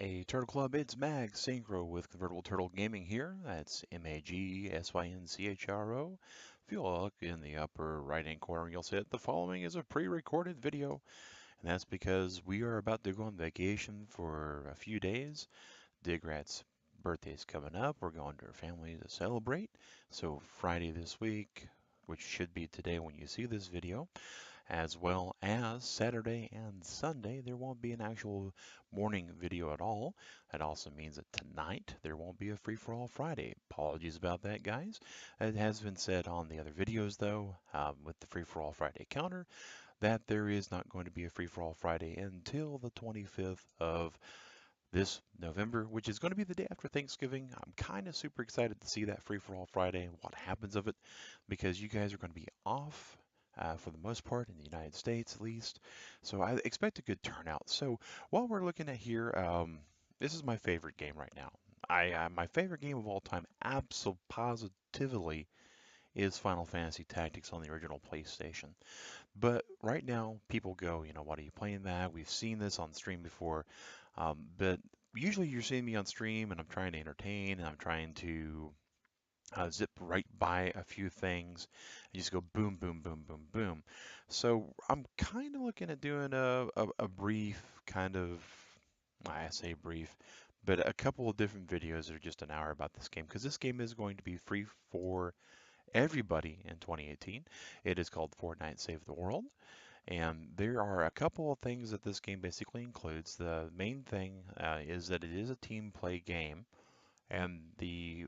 Hey Turtle Club, it's Mag Synchro with Convertible Turtle Gaming here. That's MAGSYNCHRO. If you'll look in the upper right hand corner, you'll see that the following is a pre-recorded video, and that's because we are about to go on vacation for a few days. Digrat's birthday's coming up. We're going to her family to celebrate. So Friday this week, which should be today when you see this video, as well as Saturday and Sunday, there won't be an actual morning video at all. That also means that tonight there won't be a free-for-all Friday. Apologies about that, guys. It has been said on the other videos, though, with the free-for-all Friday counter, that there is not going to be a free-for-all Friday until the 25th of this November, which is going to be the day after Thanksgiving. I'm kind of super excited to see that free-for-all Friday and what happens of it, because you guys are going to be off for the most part in the United States at least. So I expect a good turnout. So while we're looking at here, this is my favorite game right now. My favorite game of all time, absolutely positively, is Final Fantasy Tactics on the original PlayStation. But right now, people go, what are you playing that? We've seen this on stream before. But usually you're seeing me on stream and I'm trying to entertain and I'm trying to zip right by a few things and just go boom, boom, boom, boom, boom. So I'm kind of looking at doing a brief kind of, I say brief, but a couple of different videos that are just an hour about this game because this game is going to be free for everybody in 2018. It is called Fortnite Save the World. And there are a couple of things that this game basically includes. The main thing is that it is a team play game, and the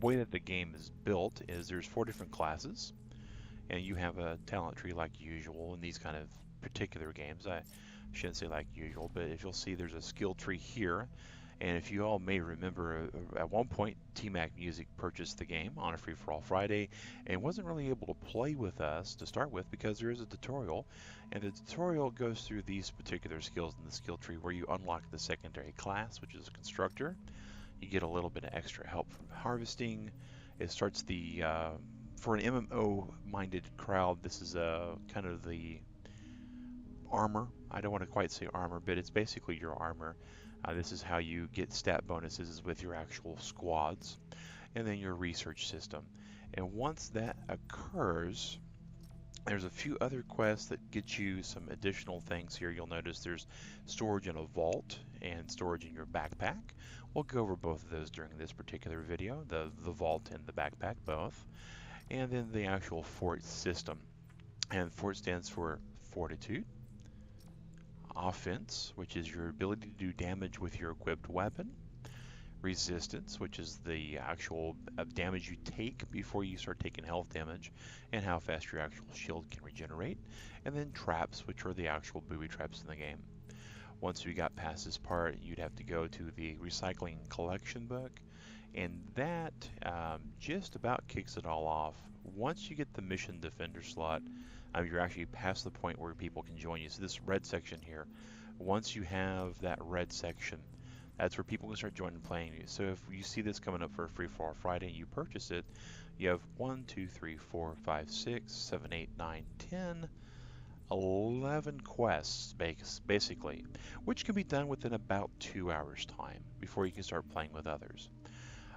way that the game is built is there's 4 different classes, and you have a talent tree like usual in these kind of particular games. I shouldn't say like usual, but if you'll see there's a skill tree here, and if you all may remember, at one point T-Mac Music purchased the game on a free-for-all Friday and wasn't really able to play with us to start with because there is a tutorial, and the tutorial goes through these particular skills in the skill tree where you unlock the secondary class, which is a constructor. You get a little bit of extra help from harvesting. It starts for an MMO-minded crowd, this is kind of the armor. I don't want to quite say armor, but it's basically your armor. This is how you get stat bonuses is with your actual squads, and then your research system. And once that occurs, there's a few other quests that get you some additional things here. You'll notice there's storage in a vault and storage in your backpack. We'll go over both of those during this particular video, the vault and the backpack both. And then the actual fort system. And fort stands for fortitude, offense, which is your ability to do damage with your equipped weapon, resistance, which is the actual damage you take before you start taking health damage, and how fast your actual shield can regenerate, and then traps, which are the actual booby traps in the game. Once we got past this part, you'd have to go to the recycling collection book, and that just about kicks it all off. Once you get the mission defender slot, you're actually past the point where people can join you. So this red section here, once you have that red section, that's where people can start joining playing you. So if you see this coming up for a free for all Friday and you purchase it, you have 1, 2, 3, 4, 5, 6, 7, 8, 9, 10, 11 quests basically, which can be done within about 2 hours time before you can start playing with others.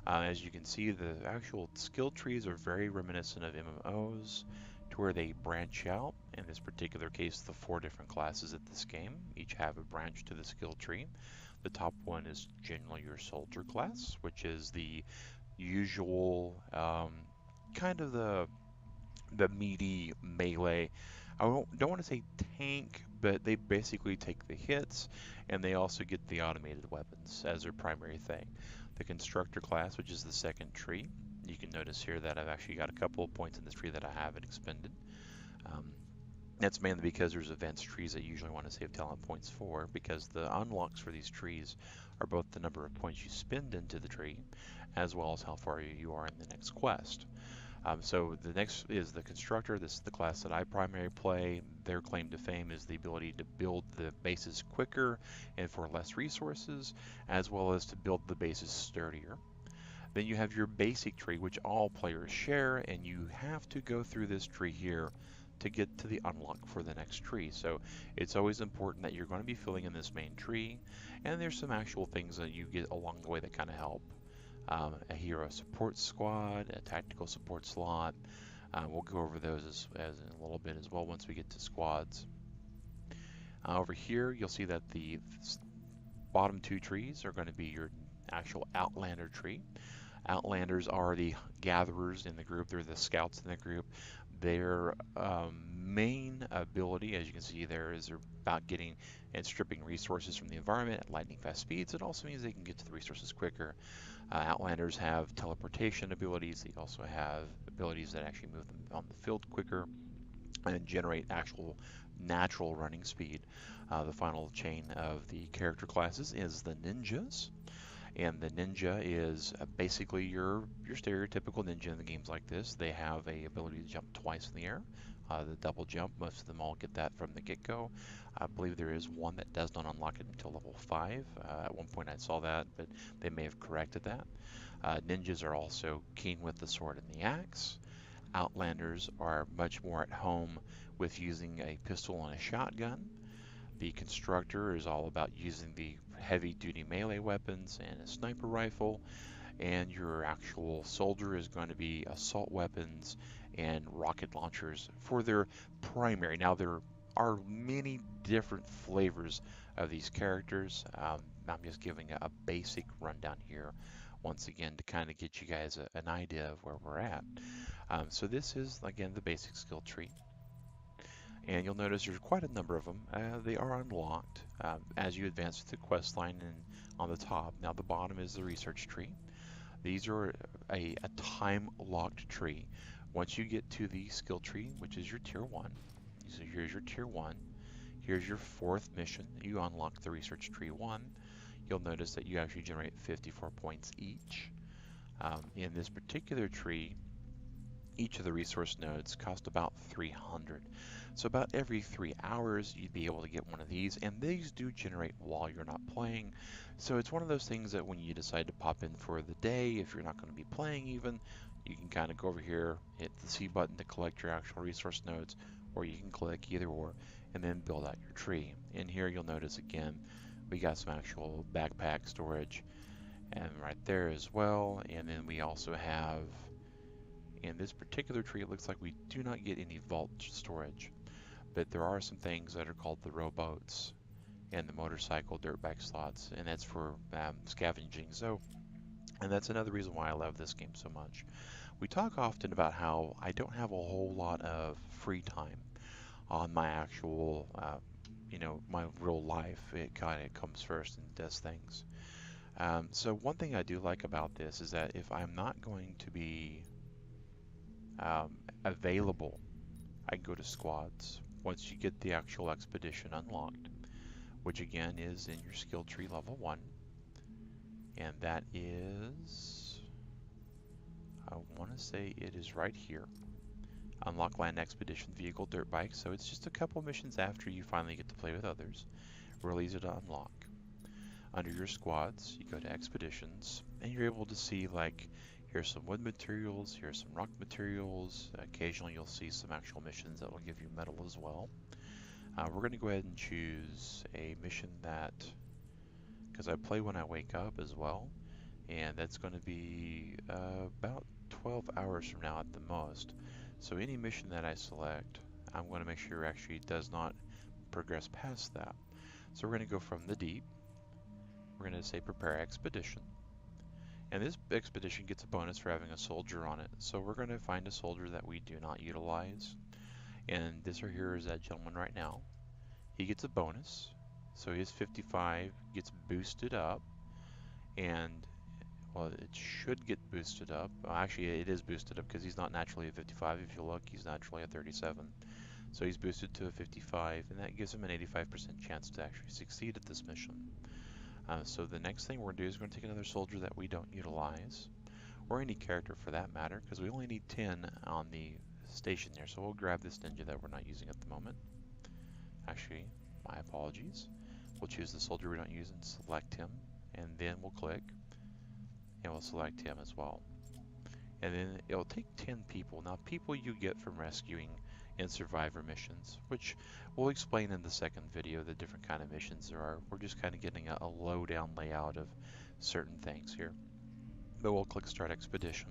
As you can see, the actual skill trees are very reminiscent of MMOs, to where they branch out. In this particular case, the 4 different classes at this game each have a branch to the skill tree. The top one is generally your soldier class, which is the usual kind of the meaty melee. I don't want to say tank, but they basically take the hits, and they also get the automated weapons as their primary thing. The constructor class, which is the second tree, you can notice here that I've actually got a couple of points in this tree that I haven't expended. Um, that's mainly because there's advanced trees that you usually want to save talent points for, because the unlocks for these trees are both the number of points you spend into the tree, as well as how far you are in the next quest. So the next is the constructor. This is the class that I primarily play. Their claim to fame is the ability to build the bases quicker and for less resources, as well as to build the bases sturdier. Then you have your basic tree, which all players share, and you have to go through this tree here to get to the unlock for the next tree. So it's always important that you're going to be filling in this main tree, and there's some actual things that you get along the way that kind of help. A hero support squad, a tactical support slot. We'll go over those as in a little bit as well once we get to squads. Over here, you'll see that the bottom two trees are going to be your actual Outlander tree. Outlanders are the gatherers in the group. They're the scouts in the group. Their main ability, as you can see there, is about getting and stripping resources from the environment at lightning fast speeds. It also means they can get to the resources quicker. Outlanders have teleportation abilities. They also have abilities that actually move them on the field quicker and generate actual natural running speed. The final chain of the character classes is the ninjas. And the ninja is basically your stereotypical ninja in the games like this. They have a ability to jump twice in the air. The double jump, most of them all get that from the get-go. I believe there is one that does not unlock it until level 5. At one point I saw that, but they may have corrected that. Ninjas are also keen with the sword and the axe. Outlanders are much more at home with using a pistol and a shotgun. The constructor is all about using the heavy-duty melee weapons and a sniper rifle, and your actual soldier is going to be assault weapons and rocket launchers for their primary. Now, there are many different flavors of these characters. I'm just giving a basic rundown here, once again, to kind of get you guys an idea of where we're at. So this is, again, the basic skill tree. And you'll notice there's quite a number of them. They are unlocked as you advance through the quest line and on the top. Now the bottom is the research tree. These are a time-locked tree. Once you get to the skill tree, which is your tier 1, so here's your tier 1. Here's your 4th mission. You unlock the research tree 1. You'll notice that you actually generate 54 points each. In this particular tree, each of the resource nodes cost about 300. So about every 3 hours you'd be able to get one of these, and these do generate while you're not playing. So it's one of those things that when you decide to pop in for the day, if you're not going to be playing even, you can kind of go over here, hit the C button to collect your actual resource nodes, or you can click either or, and then build out your tree. In here you'll notice again, we got some actual backpack storage, and right there as well, and then we also have, in this particular tree, it looks like we do not get any vault storage. But there are some things that are called the rowboats and the motorcycle dirt bike slots, and that's for scavenging. And that's another reason why I love this game so much. We talk often about how I don't have a whole lot of free time on my actual, my real life. It kind of comes first and does things. So one thing I do like about this is that if I'm not going to be available, I can go to squads. Once you get the actual expedition unlocked, which again is in your skill tree level 1, and that is, I want to say it is right here. Unlock land expedition vehicle dirt bike, so it's just a couple missions after you finally get to play with others. Real easy to unlock. Under your squads, you go to expeditions, and you're able to see, like, here's some wood materials, here's some rock materials. Occasionally you'll see some actual missions that will give you metal as well. We're going to go ahead and choose a mission that, because I play when I wake up as well, and that's going to be about 12 hours from now at the most. So any mission that I select, I'm going to make sure actually does not progress past that. So we're going to go from the deep. We're going to say prepare expedition. And this expedition gets a bonus for having a soldier on it. So we're going to find a soldier that we do not utilize. And this right here is that gentleman right now. He gets a bonus. So his 55 gets boosted up. And, well, it should get boosted up. Well, actually, it is boosted up because he's not naturally a 55. If you look, he's naturally a 37. So he's boosted to a 55, and that gives him an 85% chance to actually succeed at this mission. So the next thing we're going to do is we're going to take another soldier that we don't utilize, or any character for that matter, because we only need 10 on the station there. So we'll grab this ninja that we're not using at the moment. Actually, my apologies. We'll choose the soldier we don't use and select him, and then we'll click, and we'll select him as well. And then it'll take 10 people. Now, people you get from rescuing and survivor missions, which we'll explain in the second video the different kind of missions there are. We're just kind of getting a low-down layout of certain things here. But we'll click Start Expedition.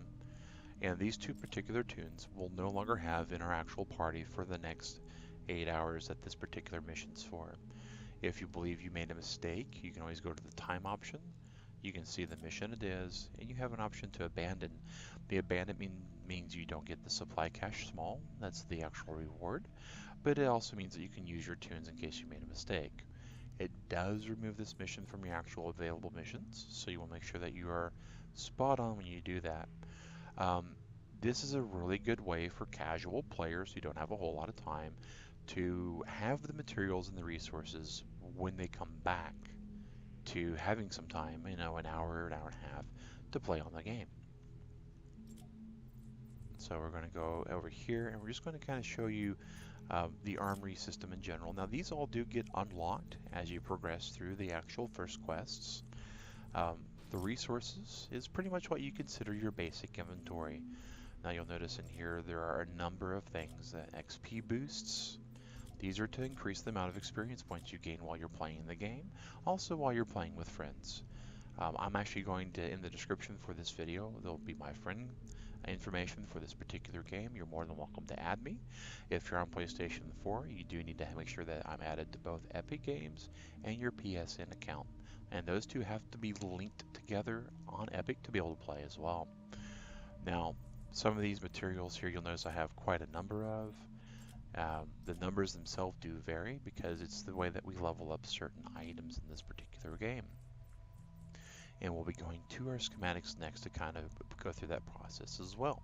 And these two particular tunes will no longer have in our actual party for the next 8 hours that this particular mission's for. If you believe you made a mistake, you can always go to the time option. You can see the mission it is, and you have an option to abandon. The abandonment means you don't get the supply cache small. That's the actual reward. But it also means that you can use your tunes in case you made a mistake. It does remove this mission from your actual available missions, so you will make sure that you are spot on when you do that. Um, this is a really good way for casual players who don't have a whole lot of time to have the materials and the resources when they come back to having some time, an hour, an hour and a half, to play on the game. So we're going to go over here and we're just going to kind of show you the armory system in general. Now these all do get unlocked as you progress through the actual first quests. The resources is pretty much what you consider your basic inventory. Now you'll notice in here there are a number of things. XP boosts. These are to increase the amount of experience points you gain while you're playing the game, also while you're playing with friends. I'm actually going to, in the description for this video, there'll be my friend information for this particular game. You're more than welcome to add me. If you're on PlayStation 4, you do need to make sure that I'm added to both Epic Games and your PSN account. And those two have to be linked together on Epic to be able to play as well. Now, some of these materials here you'll notice I have quite a number of. The numbers themselves do vary because it's the way that we level up certain items in this particular game. And we'll be going to our schematics next to kind of go through that process as well.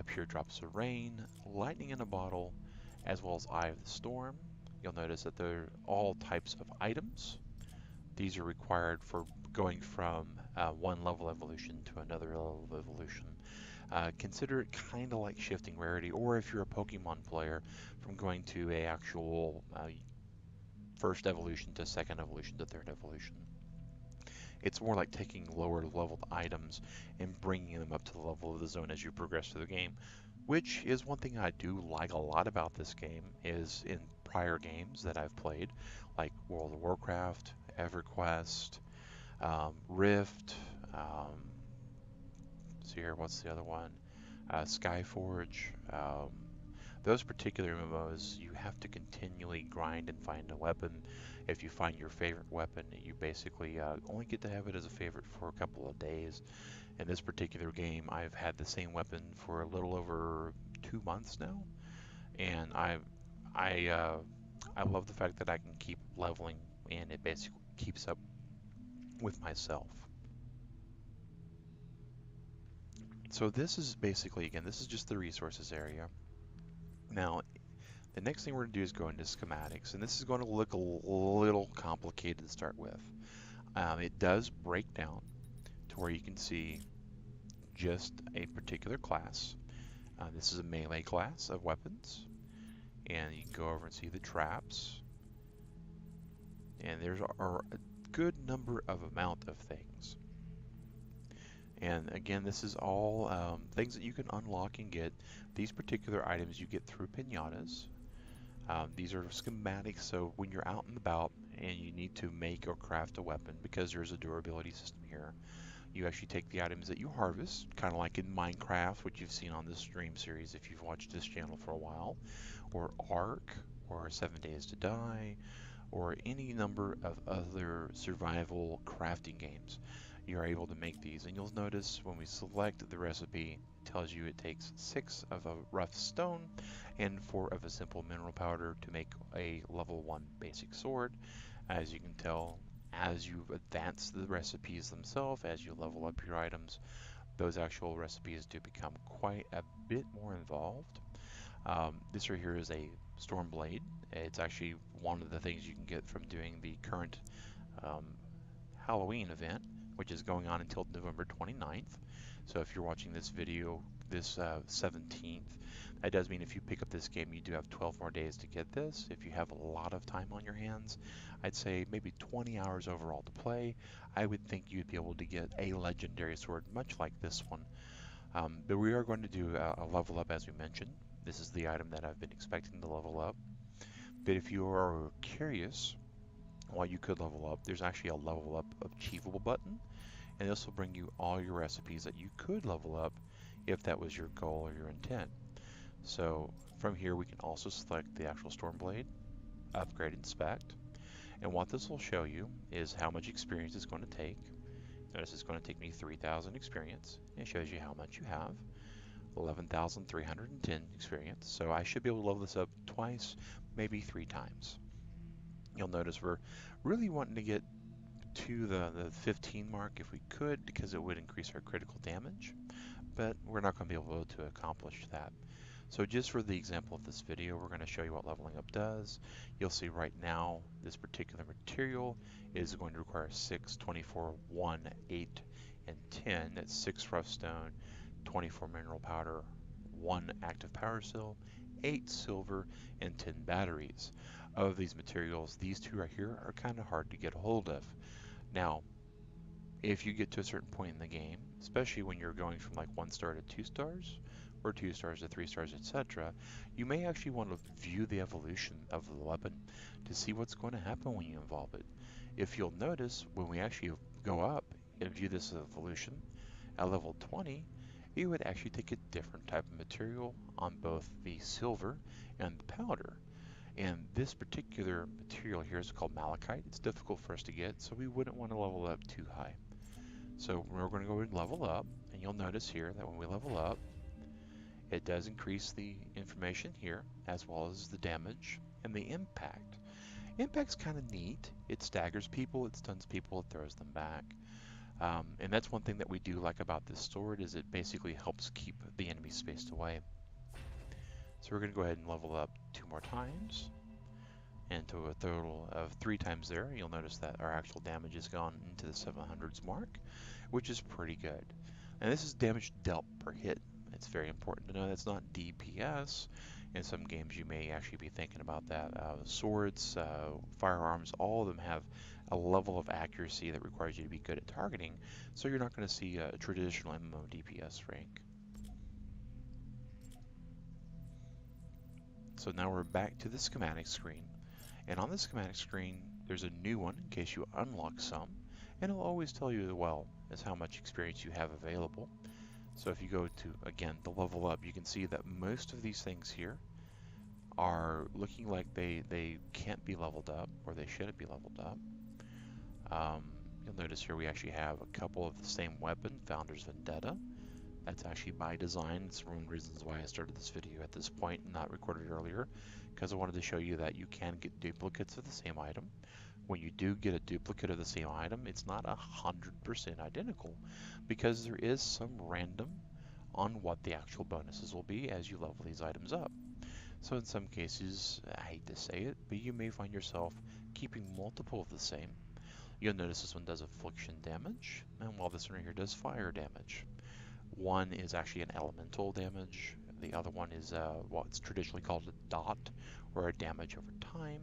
Pure drops of rain, lightning in a bottle, as well as Eye of the Storm. You'll notice that they're all types of items. These are required for going from one level evolution to another level of evolution. Consider it kind of like shifting rarity, or if you're a Pokemon player, from going to a actual first evolution to second evolution to third evolution. It's more like taking lower leveled items and bringing them up to the level of the zone as you progress through the game, which is one thing I do like a lot about this game. Is in prior games that I've played, like World of Warcraft, EverQuest, Rift, see here, what's the other one? Skyforge. Those particular MMOs, you have to continually grind and find a weapon. If you find your favorite weapon, you basically only get to have it as a favorite for a couple of days. In this particular game, I've had the same weapon for a little over 2 months now, and I love the fact that I can keep leveling, and it basically keeps up with myself. So this is basically, again, this is just the resources area. Now, the next thing we're going to do is go into schematics, and this is going to look a little complicated to start with. It does break down to where you can see just a particular class. This is a melee class of weapons, and you can go over and see the traps. And there's a good number of amount of things. And again, this is all things that you can unlock and get. These particular items you get through pinatas. These are schematics, so when you're out and about and you need to make or craft a weapon, because there's a durability system here, you actually take the items that you harvest, kind of like in Minecraft, which you've seen on this stream series if you've watched this channel for a while, or Ark, or 7 Days to Die, or any number of other survival crafting games. You're able to make these, and you'll notice when we select the recipe, it tells you it takes 6 of a rough stone and 4 of a simple mineral powder to make a level 1 basic sword. As you can tell, as you advance the recipes themselves, as you level up your items, those actual recipes do become quite a bit more involved. This right here is a storm blade. It's actually one of the things you can get from doing the current Halloween event, which is going on until November 29th. So if you're watching this video this 17th, that does mean if you pick up this game, you do have 12 more days to get this. If you have a lot of time on your hands, I'd say maybe 20 hours overall to play, I would think you'd be able to get a legendary sword much like this one. But we are going to do a level up as we mentioned. This is the item that I've been expecting to level up. But if you are curious why you could level up, there's actually a level up achievable button, and this will bring you all your recipes that you could level up if that was your goal or your intent. So from here we can also select the actual Stormblade, upgrade, inspect, and what this will show you is how much experience it's going to take. Notice it's going to take me 3,000 experience. It shows you how much you have, 11,310 experience. So I should be able to level this up twice, maybe 3 times. You'll notice we're really wanting to get to the 15 mark if we could, because it would increase our critical damage, but we're not going to be able to accomplish that. So just for the example of this video, we're going to show you what leveling up does. You'll see right now this particular material is going to require 6, 24, 1, 8, and 10. That's 6 rough stone, 24 mineral powder, 1 active power cell, 8 silver, and 10 batteries. Of these materials, these two right here are kind of hard to get a hold of. Now, if you get to a certain point in the game, especially when you're going from like 1 star to 2 stars, or 2 stars to 3 stars, etc., you may actually want to view the evolution of the weapon to see what's going to happen when you evolve it. If you'll notice, when we actually go up and view this evolution at level 20, it would actually take a different type of material on both the silver and the powder. And this particular material here is called malachite. It's difficult for us to get, so we wouldn't want to level it up too high. So we're going to go and level up, and you'll notice here that when we level up, it does increase the information here, as well as the damage and the impact. Impact's kind of neat. It staggers people, it stuns people, it throws them back. And that's one thing that we do like about this sword, is it basically helps keep the enemy spaced away. So we're going to go ahead and level up 2 more times, and to a total of 3 times there. You'll notice that our actual damage has gone into the 700s mark, which is pretty good. And this is damage dealt per hit. It's very important to know that's not DPS. In some games you may actually be thinking about that. Swords, firearms, all of them have a level of accuracy that requires you to be good at targeting, so you're not going to see a traditional MMO DPS rank. So now we're back to the schematic screen. And on the schematic screen, there's a new one in case you unlock some, and it'll always tell you as well as how much experience you have available. So if you go to, again, the level up, you can see that most of these things here are looking like they can't be leveled up, or they shouldn't be leveled up. You'll notice here we actually have a couple of the same weapon, Founder's Vendetta. That's actually by design. It's one of the reasons why I started this video at this point and not recorded earlier, because I wanted to show you that you can get duplicates of the same item. When you do get a duplicate of the same item, it's not 100% identical, because there is some random on what the actual bonuses will be as you level these items up. So in some cases, I hate to say it, but you may find yourself keeping multiple of the same. You'll notice this one does affliction damage, and while this one right here does fire damage. One is actually an elemental damage. The other one is what's traditionally called a dot, or a damage over time.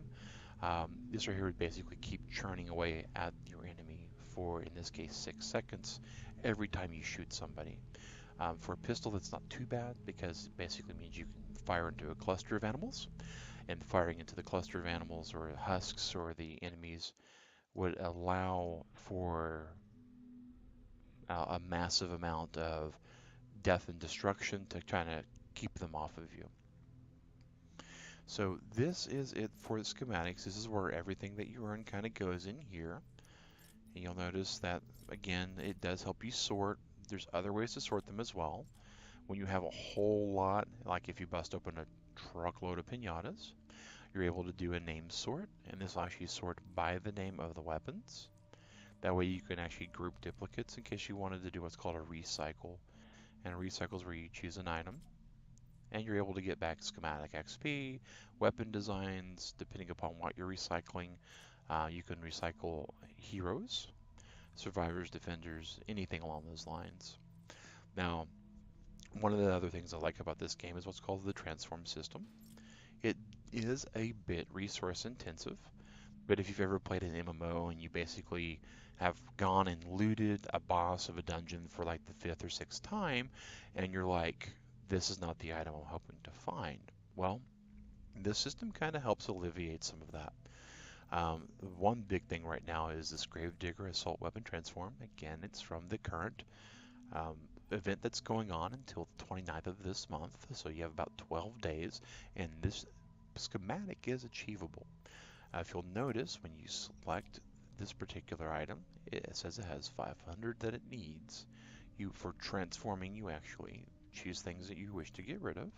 This right here would basically keep churning away at your enemy for, in this case, 6 seconds every time you shoot somebody. For a pistol, that's not too bad, because it basically means you can fire into a cluster of animals, and firing into the cluster of animals or husks or the enemies would allow for a massive amount of death and destruction to kind of keep them off of you. So this is it for the schematics. This is where everything that you earn kind of goes in here. And you'll notice that, again, it does help you sort. There's other ways to sort them as well. When you have a whole lot, like if you bust open a truckload of pinatas, you're able to do a name sort, and this will actually sort by the name of the weapons. That way you can actually group duplicates in case you wanted to do what's called a recycle. And a recycle is where you choose an item, and you're able to get back schematic XP, weapon designs, depending upon what you're recycling. You can recycle heroes, survivors, defenders, anything along those lines. Now, one of the other things I like about this game is what's called the transform system. It is a bit resource intensive, but if you've ever played an MMO and you basically have gone and looted a boss of a dungeon for like the 5th or 6th time, and you're like, this is not the item I'm hoping to find. Well, this system kind of helps alleviate some of that. One big thing right now is this Gravedigger Assault Weapon Transform. Again, it's from the current um, event that's going on until the 29th of this month, so you have about 12 days, and this schematic is achievable. If you'll notice, when you select this particular item, it says it has 500 that it needs. For transforming, you actually choose things that you wish to get rid of.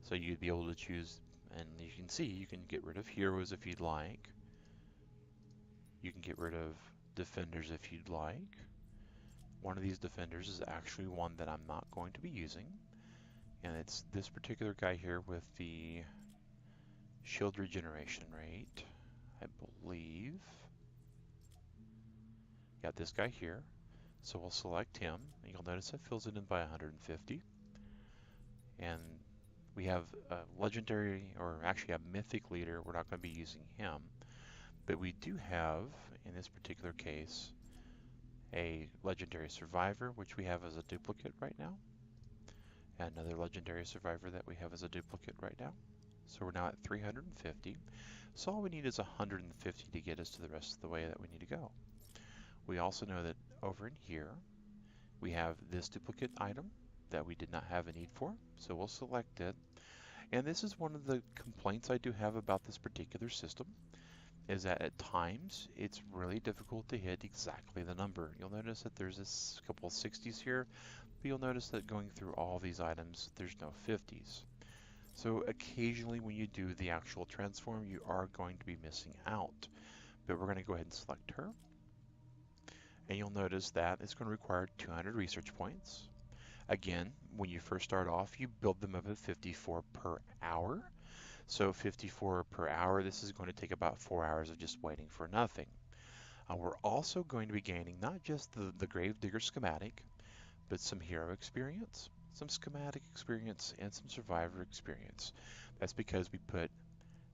So you'd be able to choose, and you can see, you can get rid of heroes if you'd like. You can get rid of defenders if you'd like. One of these defenders is actually one that I'm not going to be using, and it's this particular guy here with the shield regeneration rate, I believe. Got this guy here, so we'll select him. You'll notice it fills it in by 150, and we have a legendary, or actually a mythic leader. We're not going to be using him, but we do have, in this particular case, a legendary survivor, which we have as a duplicate right now. Another legendary survivor that we have as a duplicate right now. So we're now at 350. So all we need is 150 to get us to the rest of the way that we need to go. We also know that over in here, we have this duplicate item that we did not have a need for, so we'll select it. And this is one of the complaints I do have about this particular system, is that at times it's really difficult to hit exactly the number. You'll notice that there's a couple of 60s here, but you'll notice that going through all these items, there's no 50s. So occasionally when you do the actual transform, you are going to be missing out. But we're going to go ahead and select her. And you'll notice that it's going to require 200 research points. Again, when you first start off, you build them up at 54 per hour. So 54 per hour, this is going to take about 4 hours of just waiting for nothing. We're also going to be gaining not just the Gravedigger schematic, but some hero experience, some schematic experience, and some survivor experience. That's because we put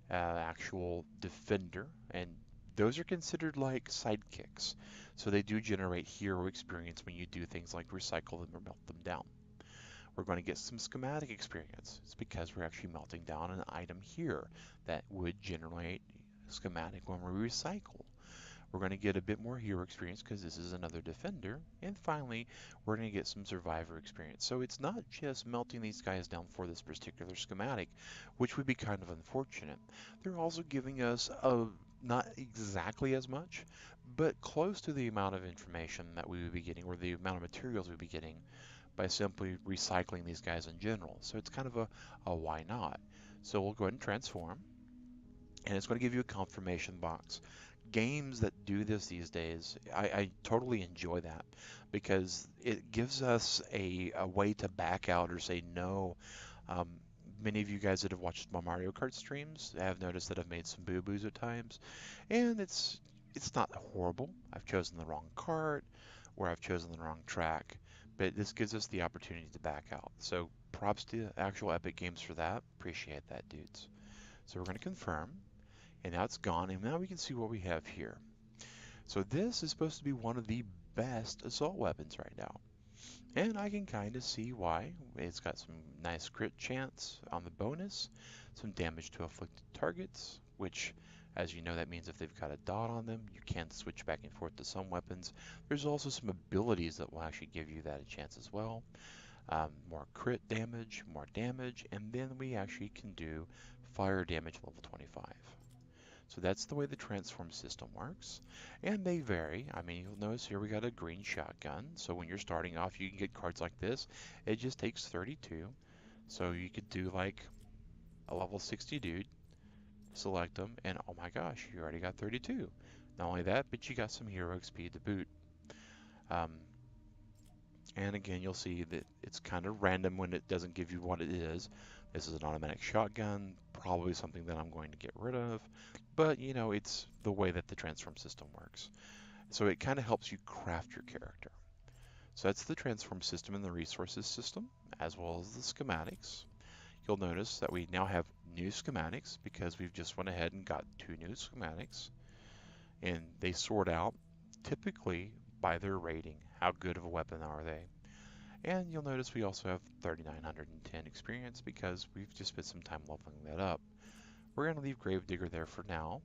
actual defender, and those are considered like sidekicks. So they do generate hero experience when you do things like recycle them or melt them down. We're going to get some schematic experience. It's because we're actually melting down an item here that would generate schematic when we recycle. We're going to get a bit more hero experience because this is another defender. And finally, we're going to get some survivor experience. So it's not just melting these guys down for this particular schematic, which would be kind of unfortunate. They're also giving us not exactly as much, but close to the amount of information that we would be getting, or the amount of materials we'd be getting by simply recycling these guys in general. So it's kind of a why not. So we'll go ahead and transform, and it's going to give you a confirmation box. Games that do this these days, I totally enjoy that because it gives us a way to back out or say no. Um, Many of you guys that have watched my Mario Kart streams have noticed that I've made some boo-boos at times, and it's not horrible. I've chosen the wrong kart, or I've chosen the wrong track, but this gives us the opportunity to back out. So props to actual Epic Games for that. Appreciate that, dudes. So we're going to confirm, and now it's gone, and now we can see what we have here. So this is supposed to be one of the best assault weapons right now. And I can kind of see why. It's got some nice crit chance on the bonus, some damage to afflicted targets, which, as you know, that means if they've got a dot on them, you can switch back and forth to some weapons. There's also some abilities that will actually give you that a chance as well. More crit damage, and then we actually can do fire damage level 25. So that's the way the transform system works, and they vary. I mean, you'll notice here we got a green shotgun, so when you're starting off, you can get cards like this. It just takes 32, so you could do like a level 60 dude, select them, and oh my gosh, you already got 32. Not only that, but you got some hero XP to boot. Um, and again, you'll see that it's kind of random when it doesn't give you what it is. This is an automatic shotgun, probably something that I'm going to get rid of, but you know, it's the way that the transform system works. So it kind of helps you craft your character. So that's the transform system and the resources system, as well as the schematics. You'll notice that we now have new schematics because we've just went ahead and got 2 new schematics, and they sort out typically by their rating. How good of a weapon are they? And you'll notice we also have 3,910 experience because we've just spent some time leveling that up. We're going to leave Gravedigger there for now.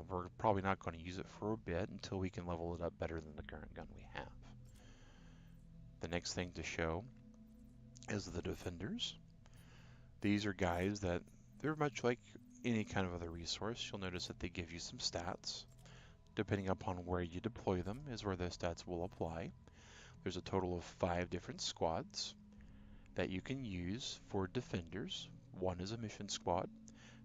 We're probably not going to use it for a bit until we can level it up better than the current gun we have. The next thing to show is the Defenders. These are guys that they're much like any kind of other resource. You'll notice that they give you some stats. Depending upon where you deploy them is where those stats will apply. There's a total of 5 different squads that you can use for Defenders. One is a mission squad,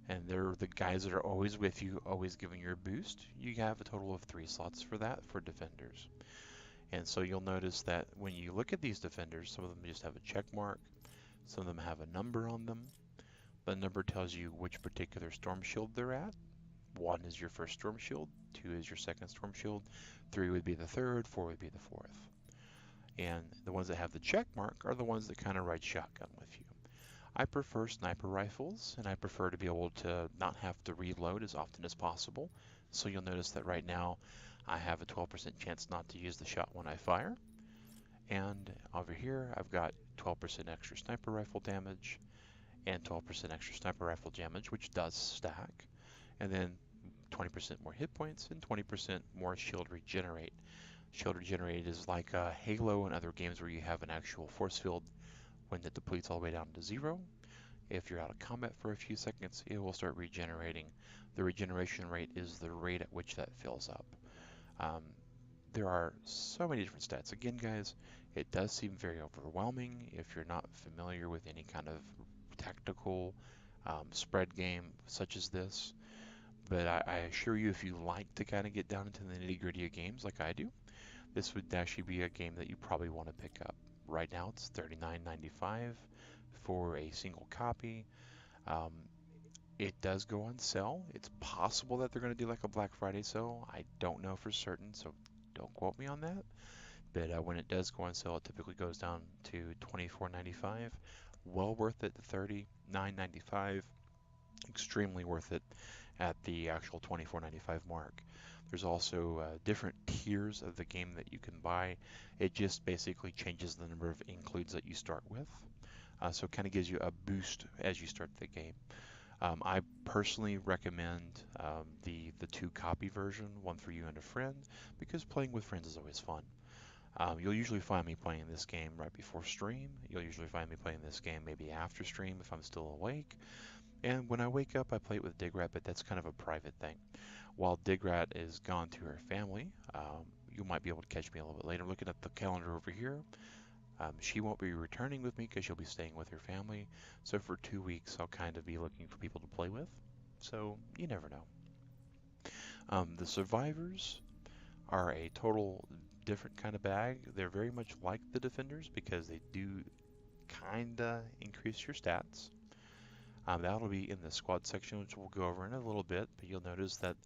and they're the guys that are always with you, always giving you a boost. You have a total of 3 slots for that for Defenders. And so you'll notice that when you look at these Defenders, some of them just have a check mark, some of them have a number on them. The number tells you which particular storm shield they're at. 1 is your first storm shield, 2 is your second storm shield, 3 would be the third, 4 would be the fourth. And the ones that have the check mark are the ones that kind of ride shotgun with you. I prefer sniper rifles, and I prefer to be able to not have to reload as often as possible. So you'll notice that right now I have a 12% chance not to use the shot when I fire. And over here I've got 12% extra sniper rifle damage and 12% extra sniper rifle damage, which does stack. And then 20% more hit points and 20% more shield regenerate. Shield regenerate is like Halo and other games where you have an actual force field. When it depletes all the way down to 0, if you're out of combat for a few seconds, it will start regenerating. The regeneration rate is the rate at which that fills up. There are so many different stats. Again, guys, it does seem very overwhelming if you're not familiar with any kind of tactical spread game such as this. But I assure you, if you like to kind of get down into the nitty-gritty of games like I do, this would actually be a game that you probably want to pick up. Right now it's $39.95 for a single copy. Um, it does go on sale. It's possible that they're going to do like a Black Friday sale. I don't know for certain, so don't quote me on that. But when it does go on sale, it typically goes down to $24.95. Well worth it, $39.95. Extremely worth it at the actual $24.95 mark. There's also different tiers of the game that you can buy. It just basically changes the number of includes that you start with. So it kind of gives you a boost as you start the game. I personally recommend the 2-copy version, one for you and a friend, because playing with friends is always fun. You'll usually find me playing this game right before stream. You'll usually find me playing this game maybe after stream if I'm still awake. And when I wake up, I play it with Digrat, but that's kind of a private thing. While Digrat is gone to her family, you might be able to catch me a little bit later. Looking at the calendar over here, she won't be returning with me because she'll be staying with her family. So for 2 weeks, I'll kind of be looking for people to play with. So you never know. The survivors are a total different kind of bag. They're very much like the defenders because they do kinda increase your stats. That'll be in the squad section, which we'll go over in a little bit, but you'll notice that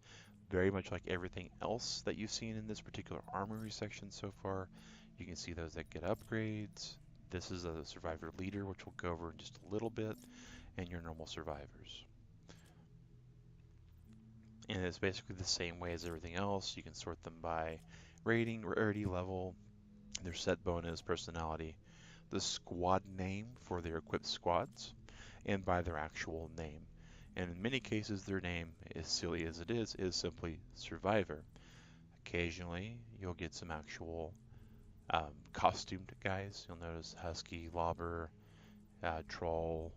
very much like everything else that you've seen in this particular armory section so far, you can see those that get upgrades. This is a survivor leader, which we'll go over in just a little bit, and your normal survivors. And it's basically the same way as everything else. You can sort them by rating, rarity level, their set bonus, personality, the squad name for their equipped squads, and by their actual name. And in many cases, their name, as silly as it is simply Survivor. Occasionally, you'll get some actual costumed guys. You'll notice Husky, Lobber, Troll,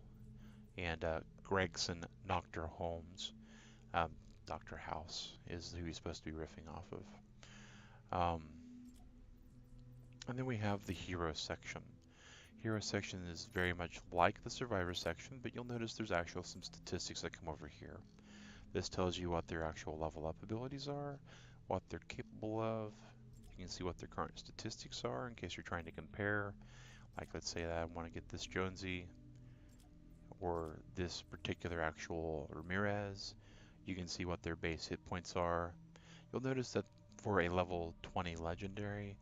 and Gregson Dr. Holmes. Dr. House is who he's supposed to be riffing off of. And then we have the hero section. Hero section is very much like the survivor section, but you'll notice there's actually some statistics that come over here. This tells you what their actual level up abilities are, what they're capable of. You can see what their current statistics are in case you're trying to compare. Like let's say that I want to get this Jonesy or this particular actual Ramirez. You can see what their base hit points are. You'll notice that for a level 20 legendary,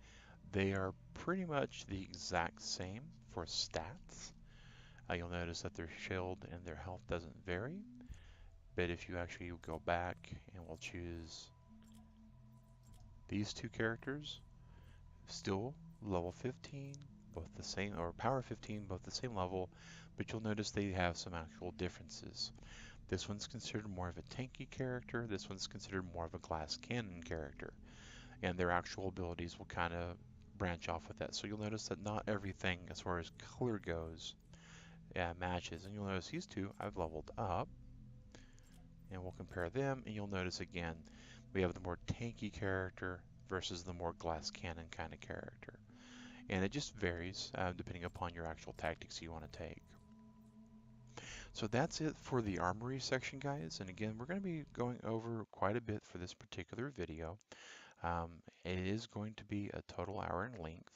they are pretty much the exact same for stats. You'll notice that their shield and their health doesn't vary. But if you actually go back and we'll choose these two characters, still level 15, both the same, or power 15, both the same level, but you'll notice they have some actual differences. This one's considered more of a tanky character, this one's considered more of a glass cannon character, and their actual abilities will kind of branch off with that. So you'll notice that not everything as far as color goes matches, and you'll notice these two I've leveled up, and we'll compare them, and you'll notice again we have the more tanky character versus the more glass cannon kind of character. And it just varies depending upon your actual tactics you want to take. So that's it for the armory section, guys. And again, we're going to be going over quite a bit for this particular video. It is going to be a total hour in length.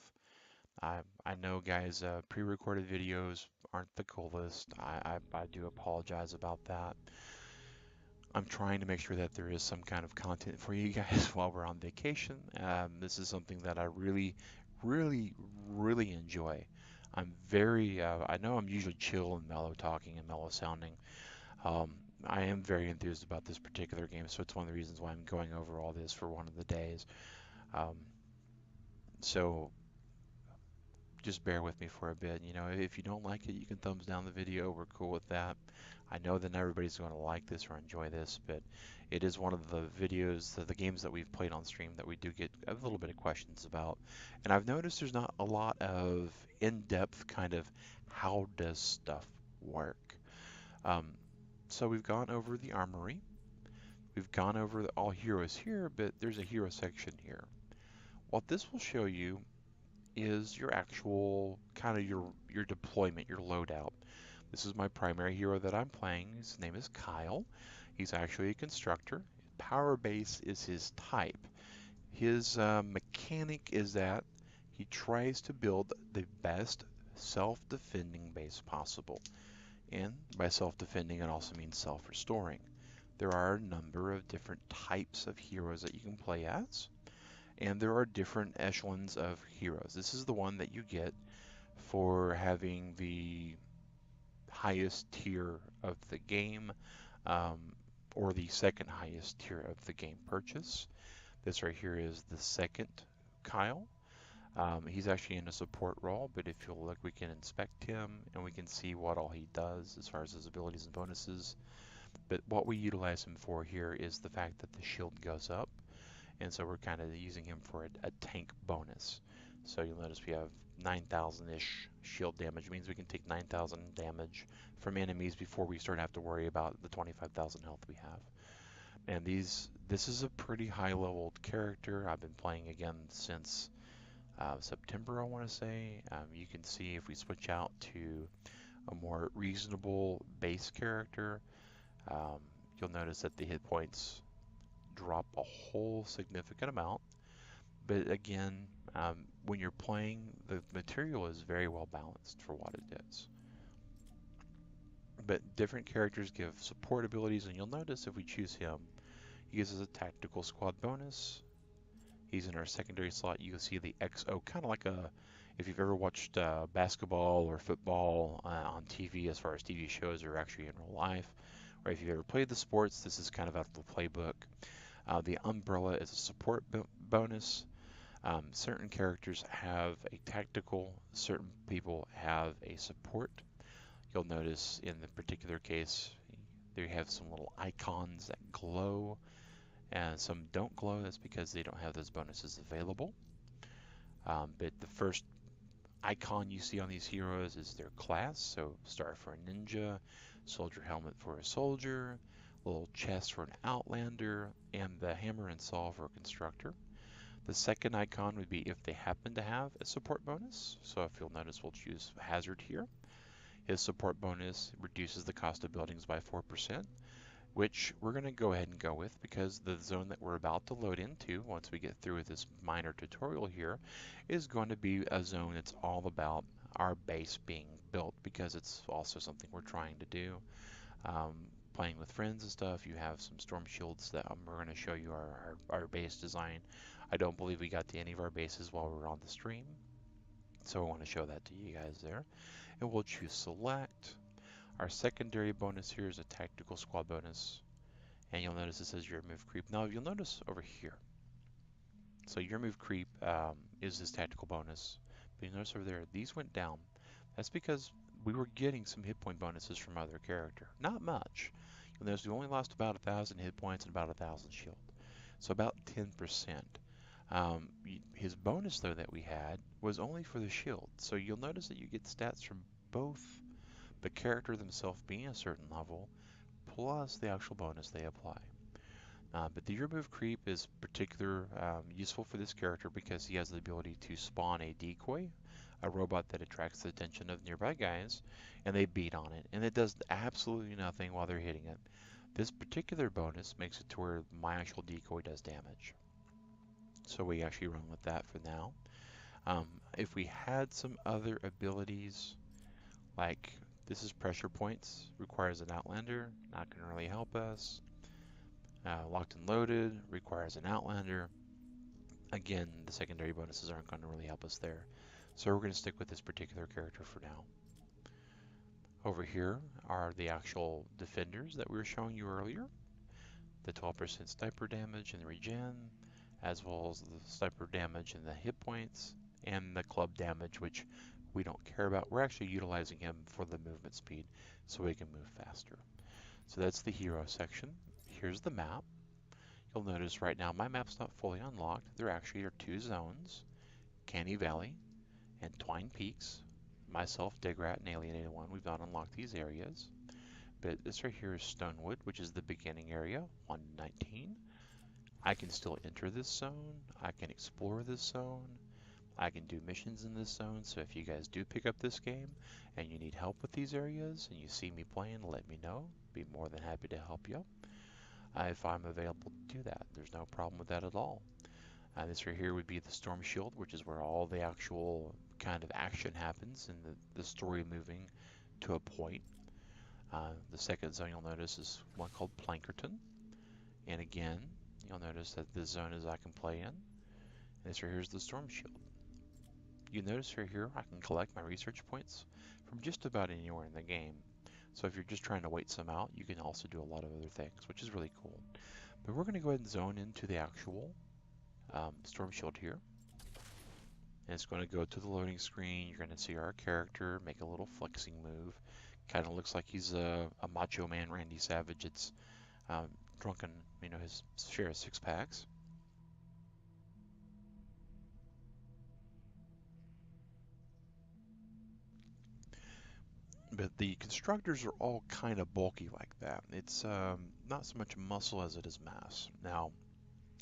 I know, guys, pre-recorded videos aren't the coolest. I do apologize about that. I'm trying to make sure that there is some kind of content for you guys while we're on vacation. This is something that I really, really, really enjoy. I know I'm usually chill and mellow talking and mellow sounding. Um, I am very enthused about this particular game, so it's one of the reasons why I'm going over all this for one of the days. Um, so just bear with me for a bit. You know, if you don't like it, you can thumbs down the video. We're cool with that. I know that not everybody's going to like this or enjoy this, but it is one of the videos, the games that we've played on stream that we do get a little bit of questions about. And I've noticed there's not a lot of in-depth kind of how does stuff work. Um, so we've gone over the armory. We've gone over all heroes here, but there's a hero section here. What this will show you is your actual kind of your deployment, your loadout. This is my primary hero that I'm playing. His name is Kyle. He's actually a constructor. Power base is his type. His mechanic is that he tries to build the best self-defending base possible. And by self-defending, it also means self-restoring. There are a number of different types of heroes that you can play as, and there are different echelons of heroes. This is the one that you get for having the highest tier of the game, um, or the second highest tier of the game purchase. This right here is the second Kyle. He's actually in a support role, but if you'll look, we can inspect him and we can see what all he does as far as his abilities and bonuses. But what we utilize him for here is the fact that the shield goes up, and so we're kind of using him for a tank bonus. So you'll notice we have 9,000-ish shield damage. It means we can take 9,000 damage from enemies before we start to have to worry about the 25,000 health we have. And this is a pretty high-leveled character. I've been playing again since September, I want to say. You can see if we switch out to a more reasonable base character, um, you'll notice that the hit points drop a whole significant amount. But again, when you're playing, the material is very well balanced for what it is. But different characters give support abilities, and you'll notice if we choose him, he gives us a tactical squad bonus. He's in our secondary slot. You can see the XO, kind of like if you've ever watched basketball or football on TV, as far as TV shows or actually in real life, or if you've ever played the sports, this is kind of out of the playbook. The umbrella is a support bonus. Certain characters have a tactical, certain people have a support. You'll notice in the particular case, they have some little icons that glow, and some don't glow. That's because they don't have those bonuses available. But the first icon you see on these heroes is their class. So star for a ninja, soldier helmet for a soldier, little chest for an outlander, and the hammer and saw for a constructor. The second icon would be if they happen to have a support bonus. So if you'll notice, we'll choose Hazard here. His support bonus reduces the cost of buildings by 4%, which we're going to go ahead and go with because the zone that we're about to load into, once we get through with this minor tutorial here, is going to be a zone that's all about our base being built, because it's also something we're trying to do. Playing with friends and stuff, you have some storm shields that we're going to show you our base design. I don't believe we got to any of our bases while we were on the stream, so I want to show that to you guys there. And we'll choose select. Our secondary bonus here is a tactical squad bonus, and you'll notice it says your move creep. Now you'll notice over here, so your move creep is this tactical bonus, But you notice over there, these went down. That's because we were getting some hit point bonuses from other character. Not much. You'll notice we only lost about 1,000 hit points and about 1,000 shield. So about 10%. His bonus, though, that we had was only for the shield. So you'll notice that you get stats from both the character themselves being a certain level, plus the actual bonus they apply. But the remove creep is particularly useful for this character because he has the ability to spawn a decoy, a robot that attracts the attention of nearby guys, and they beat on it, and it does absolutely nothing while they're hitting it. This particular bonus makes it to where my actual decoy does damage. So we actually run with that for now. If we had some other abilities, like this is pressure points, requires an outlander, not going to really help us. Locked and loaded requires an outlander. Again, the secondary bonuses aren't going to really help us there. So we're going to stick with this particular character for now. Over here are the actual defenders that we were showing you earlier. The 12% sniper damage and the regen, as well as the sniper damage and the hit points, and the club damage, which we don't care about. We're actually utilizing him for the movement speed so we can move faster. So that's the hero section. Here's the map. You'll notice right now my map's not fully unlocked. There actually are two zones, Canny Valley and Twine Peaks. Myself, Digrat, and Alienated One, we've not unlocked these areas. But this right here is Stonewood, which is the beginning area, 119. I can still enter this zone. I can explore this zone. I can do missions in this zone. So if you guys do pick up this game and you need help with these areas and you see me playing, let me know. Be more than happy to help you if I'm available to do that. There's no problem with that at all. This right here would be the Storm Shield, which is where all the actual kind of action happens and the story moving to a point. The second zone you'll notice is one called Plankerton. And again, you'll notice that this zone is I can play in. And this right here is the Storm Shield. You notice right here I can collect my research points from just about anywhere in the game. So if you're just trying to wait some out, you can also do a lot of other things, which is really cool. But we're going to go ahead and zone into the actual Storm Shield here. And it's going to go to the loading screen. You're going to see our character make a little flexing move. Kind of looks like he's a macho man, Randy Savage. It's drunken, his share of six packs. But the constructors are all kind of bulky like that. It's not so much muscle as it is mass. Now,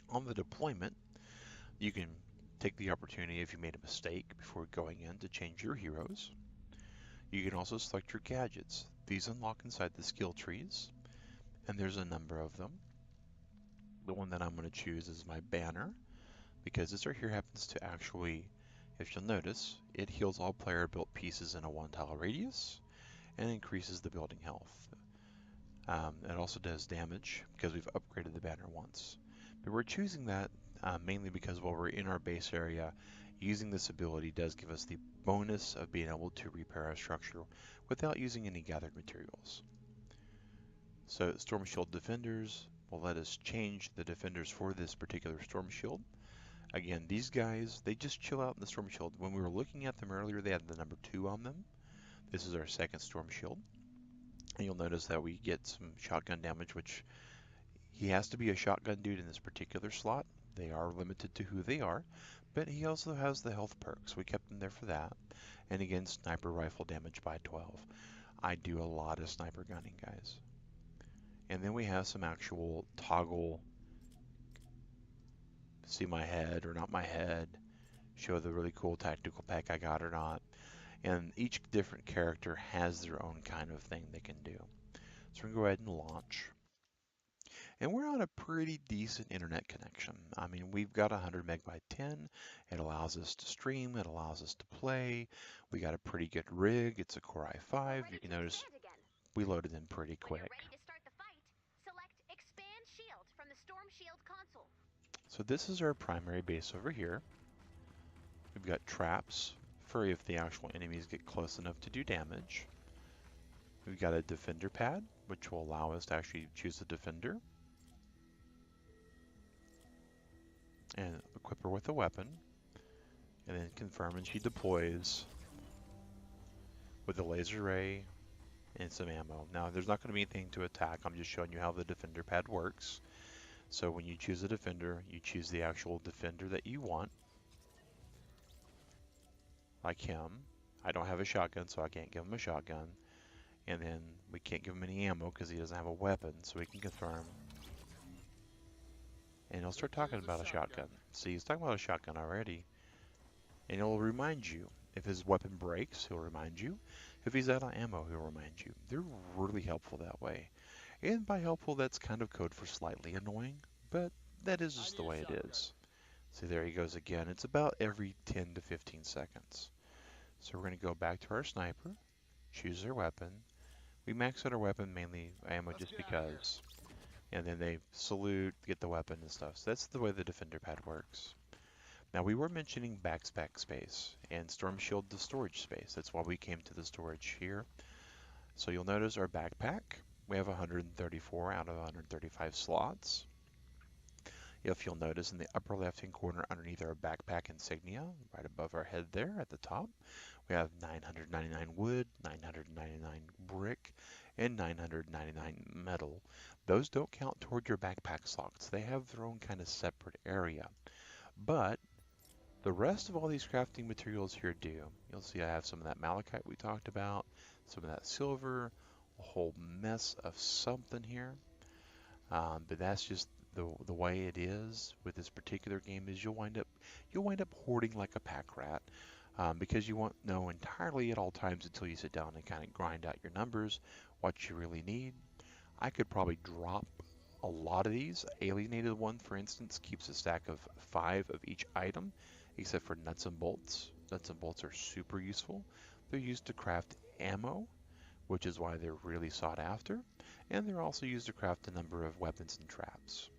on the deployment, you can take the opportunity if you made a mistake before going in to change your heroes. You can also select your gadgets. These unlock inside the skill trees, and there's a number of them. The one that I'm going to choose is my banner, because this right here happens to actually, if you'll notice, it heals all player built pieces in a 1-tile radius and increases the building health. It also does damage because we've upgraded the banner once. But we're choosing that mainly because while we're in our base area, using this ability does give us the bonus of being able to repair our structure without using any gathered materials. So Storm Shield Defenders will let us change the defenders for this particular Storm Shield. Again, these guys, they just chill out in the Storm Shield. When we were looking at them earlier, they had the number 2 on them. This is our second Storm Shield. And you'll notice that we get some shotgun damage, which he has to be a shotgun dude in this particular slot. They are limited to who they are, but he also has the health perks. We kept him there for that. And again, sniper rifle damage by 12. I do a lot of sniper gunning, guys. And then we have some actual toggle, see my head or not my head, show the really cool tactical pack I got or not. And each different character has their own kind of thing they can do. So we're going to go ahead and launch. And we're on a pretty decent internet connection. I mean, we've got 100 meg by 10. It allows us to stream. It allows us to play. We got a pretty good rig. It's a Core i5. You can notice we loaded in pretty quick. So this is our primary base over here. We've got traps for if the actual enemies get close enough to do damage. We've got a defender pad, which will allow us to actually choose the defender and equip her with a weapon. and then confirm, and she deploys with a laser ray and some ammo. Now, there's not going to be anything to attack. I'm just showing you how the defender pad works. So when you choose a defender, you choose the actual defender that you want, like him. I don't have a shotgun, so I can't give him a shotgun. And then we can't give him any ammo because he doesn't have a weapon, so we can confirm. And he'll start talking about a shotgun. See, he's talking about a shotgun already. And it'll remind you. If his weapon breaks, he'll remind you. If he's out of ammo, he'll remind you. They're really helpful that way. And by helpful, that's kind of code for slightly annoying, but that is just the way it is. See, there he goes again. It's about every 10 to 15 seconds. So we're going to go back to our sniper, choose our weapon. We max out our weapon, mainly ammo, just because. And then they salute, get the weapon and stuff. So that's the way the defender pad works. Now we were mentioning backpack space and storm shield the storage space. That's why we came to the storage here. So you'll notice our backpack. We have 134 out of 135 slots. If you'll notice in the upper left hand corner underneath our backpack insignia, right above our head there at the top, we have 999 wood, 999 brick, and 999 metal. Those don't count toward your backpack slots. They have their own kind of separate area. But the rest of all these crafting materials here do. You'll see I have some of that malachite we talked about, some of that silver, a whole mess of something here. But that's just the way it is with this particular game is you'll wind up hoarding like a pack rat because you won't know entirely at all times until you sit down and kind of grind out your numbers what you really need. I could probably drop a lot of these. Alienated one, for instance, keeps a stack of 5 of each item, except for nuts and bolts. Nuts and bolts are super useful. They're used to craft ammo, which is why they're really sought after, and they're also used to craft a number of weapons and traps.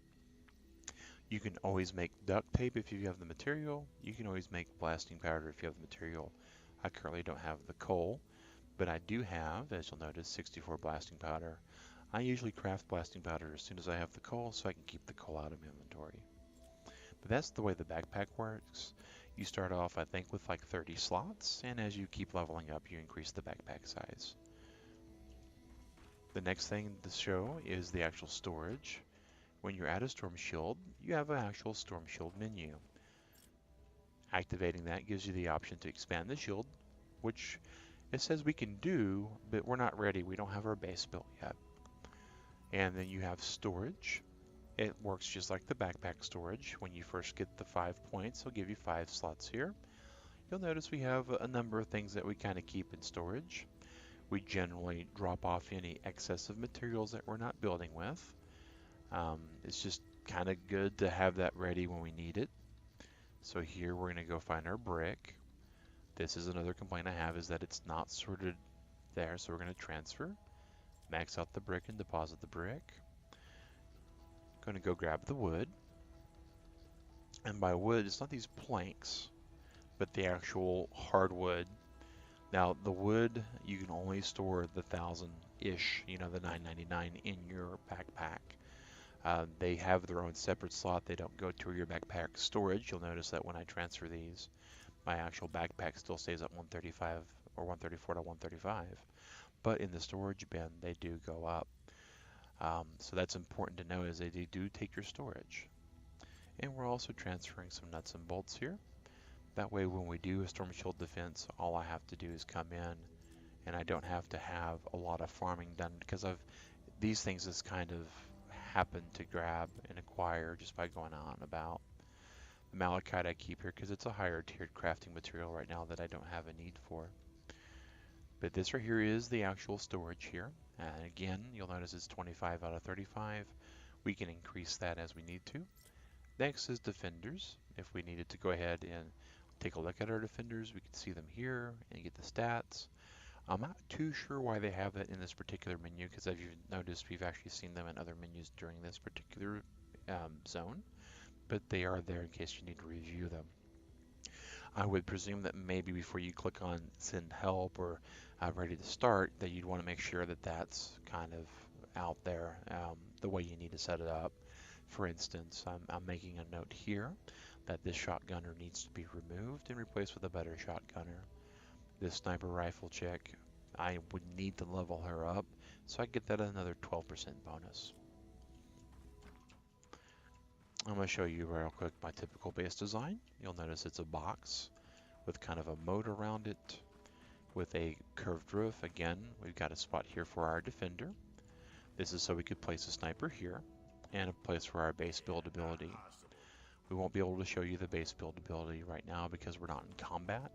You can always make duct tape if you have the material. You can always make blasting powder if you have the material. I currently don't have the coal, but I do have, as you'll notice, 64 blasting powder. I usually craft blasting powder as soon as I have the coal so I can keep the coal out of inventory. But that's the way the backpack works. You start off, I think, with like 30 slots, and as you keep leveling up, you increase the backpack size. The next thing to show is the actual storage. When you're at a storm shield, you have an actual storm shield menu. Activating that gives you the option to expand the shield, which it says we can do, but we're not ready. We don't have our base built yet. And then you have storage. It works just like the backpack storage. When you first get the 5 points, it'll give you 5 slots here. You'll notice we have a number of things that we kind of keep in storage. We generally drop off any excessive materials that we're not building with. It's just kind of good to have that ready when we need it. So here we're going to go find our brick. This is another complaint I have is that it's not sorted there, so we're going to transfer, max out the brick and deposit the brick. Going to go grab the wood. And by wood, it's not these planks, but the actual hardwood. Now, the wood, you can only store the 1,000-ish, the 999 in your backpack. They have their own separate slot. They don't go to your backpack storage. You'll notice that when I transfer these, my actual backpack still stays at 135 or 134 to 135. But in the storage bin, they do go up. So that's important to know is they do take your storage. And we're also transferring some nuts and bolts here. That way when we do a storm shield defense, all I have to do is come in and I don't have to have a lot of farming done because these things just kind of happen to grab and acquire just by going on about. The malachite I keep here because it's a higher tiered crafting material right now that I don't have a need for. But this right here is the actual storage here. And again, you'll notice it's 25 out of 35. We can increase that as we need to. Next is defenders. If we needed to go ahead and take a look at our defenders, we can see them here and get the stats. I'm not too sure why they have that in this particular menu because as you've noticed, we've actually seen them in other menus during this particular zone, but they are there in case you need to review them. I would presume that maybe before you click on send help or ready to start, that you'd want to make sure that that's kind of out there the way you need to set it up. For instance, I'm making a note here that this shotgunner needs to be removed and replaced with a better shotgunner. This sniper rifle chick, I would need to level her up, so I get that another 12% bonus. I'm going to show you real quick my typical base design. You'll notice it's a box with kind of a moat around it with a curved roof. Again, we've got a spot here for our defender. This is so we could place a sniper here and a place for our base build ability. We won't be able to show you the base build ability right now because we're not in combat.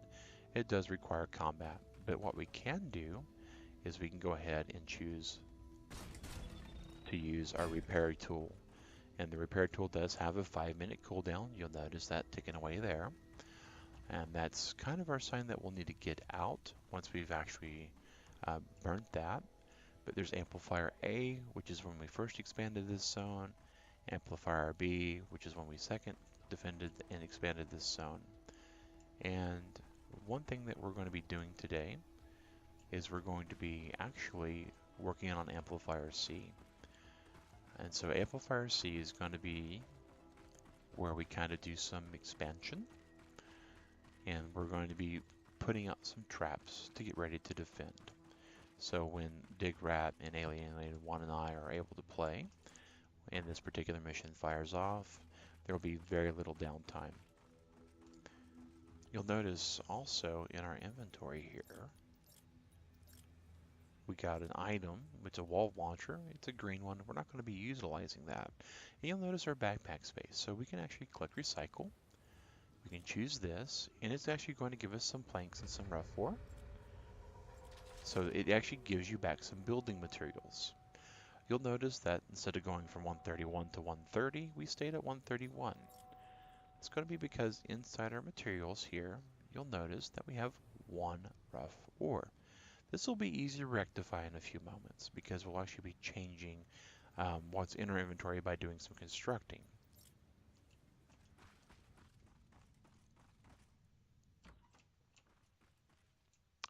It does require combat, but what we can do is we can go ahead and choose to use our repair tool. And the repair tool does have a 5-minute cooldown. You'll notice that ticking away there. And that's kind of our sign that we'll need to get out once we've actually burnt that. But there's Amplifier A, which is when we first expanded this zone. Amplifier B, which is when we second defended and expanded this zone. And one thing that we're going to be doing today is we're going to be actually working on Amplifier C. And so Amplifier C is going to be where we kind of do some expansion. And we're going to be putting out some traps to get ready to defend. So when Digrat and Alienated 1 and I are able to play, and this particular mission fires off, there will be very little downtime. You'll notice also in our inventory here, we got an item. It's a wall launcher. It's a green one. We're not going to be utilizing that. And you'll notice our backpack space. So we can actually click recycle. We can choose this, and it's actually going to give us some planks and some rough ore. So it actually gives you back some building materials. You'll notice that instead of going from 131 to 130, we stayed at 131. It's going to be because inside our materials here, you'll notice that we have 1 rough ore. This will be easy to rectify in a few moments because we'll actually be changing what's in our inventory by doing some constructing.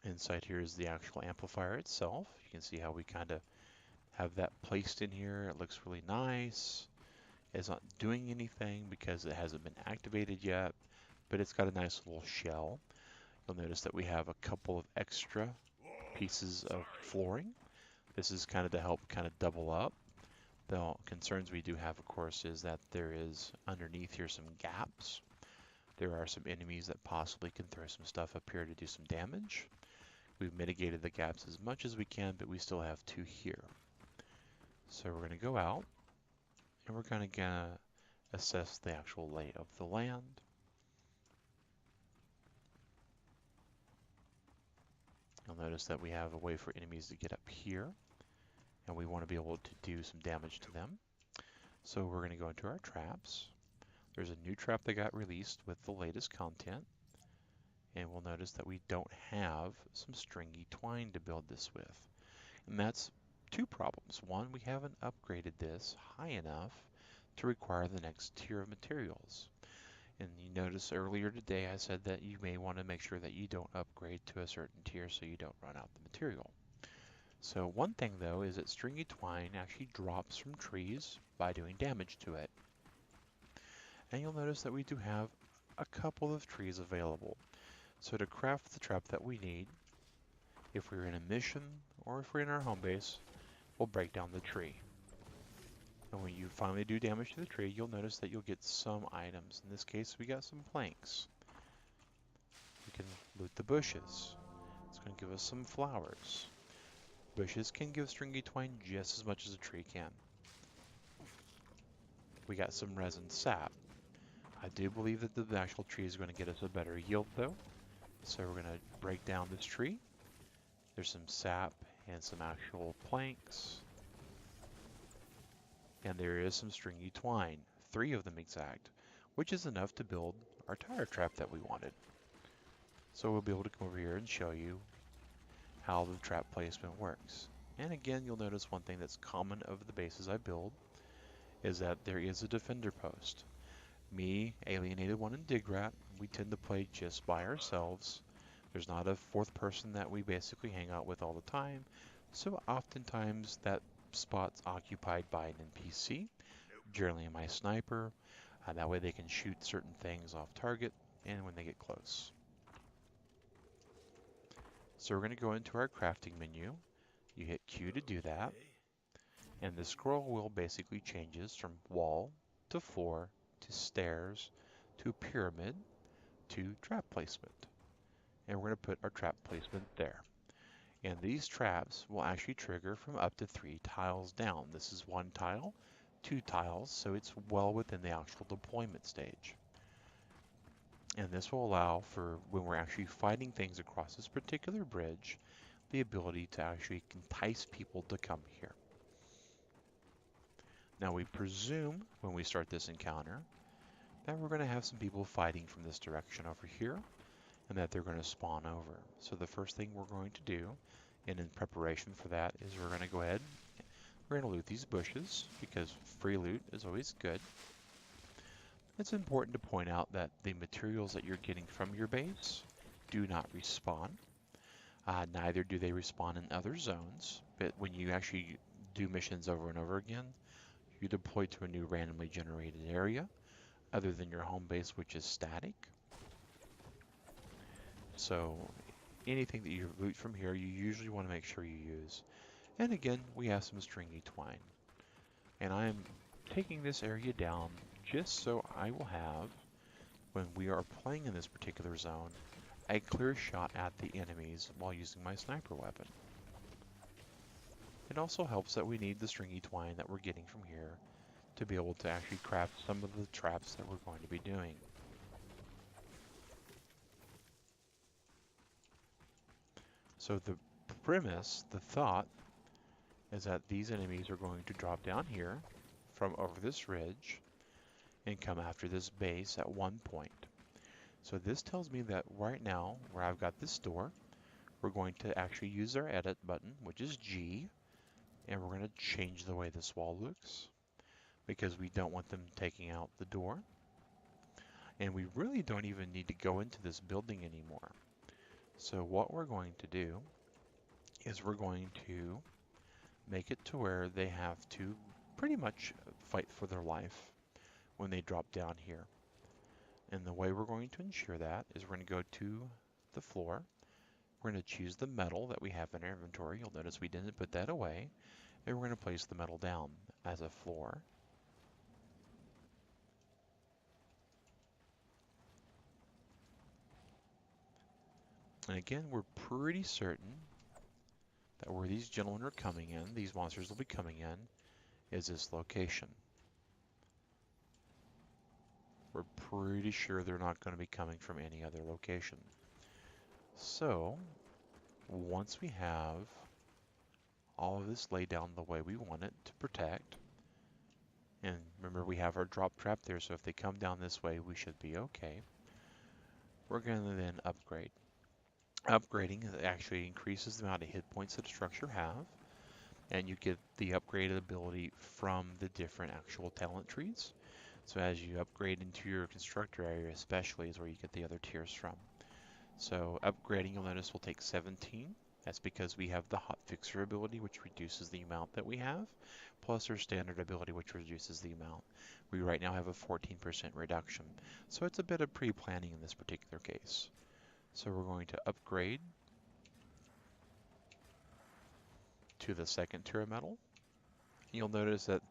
Inside here is the actual amplifier itself. You can see how we kind of have that placed in here. It looks really nice. It's not doing anything because it hasn't been activated yet, but it's got a nice little shell. You'll notice that we have a couple of extra pieces of flooring. This is kind of to help kind of double up. The concerns we do have, of course, is that there is underneath here some gaps. There are some enemies that possibly can throw some stuff up here to do some damage. We've mitigated the gaps as much as we can, but we still have 2 here. So we're going to go out, and we're going to assess the actual lay of the land. You'll notice that we have a way for enemies to get up here, and we want to be able to do some damage to them. So we're going to go into our traps. There's a new trap that got released with the latest content. And we'll notice that we don't have some stringy twine to build this with. And that's 2 problems. One, we haven't upgraded this high enough to require the next tier of materials. And you notice earlier today I said that you may want to make sure that you don't upgrade to a certain tier so you don't run out the material. So one thing though is that stringy twine actually drops from trees by doing damage to it. And you'll notice that we do have a couple of trees available. So to craft the trap that we need, if we're in a mission or if we're in our home base, we'll break down the tree. And when you finally do damage to the tree, you'll notice that you'll get some items. In this case, we got some planks. We can loot the bushes. It's going to give us some flowers. Bushes can give stringy twine just as much as a tree can. We got some resin sap. I do believe that the actual tree is going to get us a better yield though. So we're going to break down this tree. There's some sap and some actual planks. And there is some stringy twine, 3 of them exact, which is enough to build our tire trap that we wanted. So we'll be able to come over here and show you how the trap placement works. And again, you'll notice one thing that's common over the bases I build is that there is a defender post. Me, Alienated 1, and Digrat, we tend to play just by ourselves. There's not a 4th person that we basically hang out with all the time, so oftentimes that spot's occupied by an NPC, generally my sniper. That way they can shoot certain things off target and when they get close. So we're going to go into our crafting menu. You hit Q to do that. And the scroll wheel basically changes from wall to floor to stairs to pyramid to trap placement. And we're going to put our trap placement there. And these traps will actually trigger from up to 3 tiles down. This is 1 tile, 2 tiles, so it's well within the actual deployment stage. And this will allow for, when we're actually fighting things across this particular bridge, the ability to actually entice people to come here. Now we presume, when we start this encounter, that we're going to have some people fighting from this direction over here, and that they're going to spawn over. So the first thing we're going to do, and in preparation for that, is we're going to go ahead, we're going to loot these bushes, because free loot is always good. It's important to point out that the materials that you're getting from your base do not respawn. Neither do they respawn in other zones, but when you actually do missions over and over again, you deploy to a new randomly generated area, other than your home base, which is static. So anything that you loot from here, you usually want to make sure you use. And again, we have some stringy twine. And I'm taking this area down just so I will have, when we are playing in this particular zone, a clear shot at the enemies while using my sniper weapon. It also helps that we need the stringy twine that we're getting from here to be able to actually craft some of the traps that we're going to be doing. So the premise, the thought, is that these enemies are going to drop down here from over this ridge and come after this base at one point. So this tells me that right now, where I've got this door, we're going to actually use our edit button, which is G, and we're going to change the way this wall looks because we don't want them taking out the door. And we really don't even need to go into this building anymore. So what we're going to do is we're going to make it to where they have to pretty much fight for their life when they drop down here. And the way we're going to ensure that is we're going to go to the floor. We're going to choose the metal that we have in our inventory. You'll notice we didn't put that away. And we're going to place the metal down as a floor. And again, we're pretty certain that where these gentlemen are coming in, these monsters will be coming in, is this location. We're pretty sure they're not going to be coming from any other location. So, once we have all of this laid down the way we want it to protect, and remember we have our drop trap there, so if they come down this way, we should be okay. We're going to then upgrade. Upgrading actually increases the amount of hit points that a structure have, and you get the upgraded ability from the different actual talent trees. So as you upgrade into your constructor area especially is where you get the other tiers from. So upgrading, you'll notice, will take 17. That's because we have the hot fixer ability, which reduces the amount that we have, plus our standard ability, which reduces the amount. We right now have a 14% reduction. So it's a bit of pre-planning in this particular case. So we're going to upgrade to the second tier of metal. You'll notice that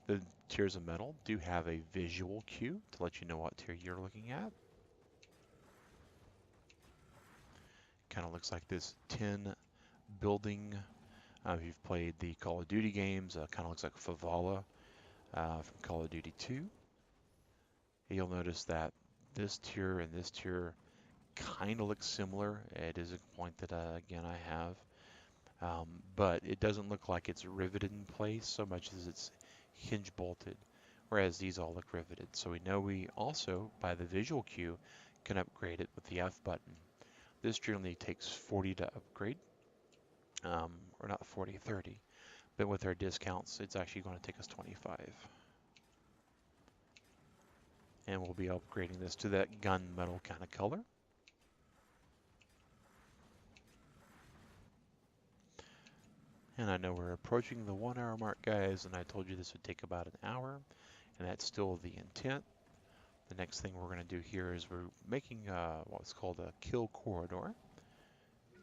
the tiers of metal do have a visual cue to let you know what tier you're looking at. Kind of looks like this tin building. If you've played the Call of Duty games, kind of looks like Favala from Call of Duty 2. You'll notice that this tier and this tier kind of look similar. It is a point that, again, I have. But it doesn't look like it's riveted in place so much as it's hinge bolted, whereas these all look riveted. So we know we also, by the visual cue, can upgrade it with the F button. This generally takes 40 to upgrade, or not 40, 30. But with our discounts, it's actually going to take us 25. And we'll be upgrading this to that gunmetal kind of color. And I know we're approaching the 1 hour mark, guys, and I told you this would take about an hour, and that's still the intent. The next thing we're going to do here is we're making what's called a kill corridor.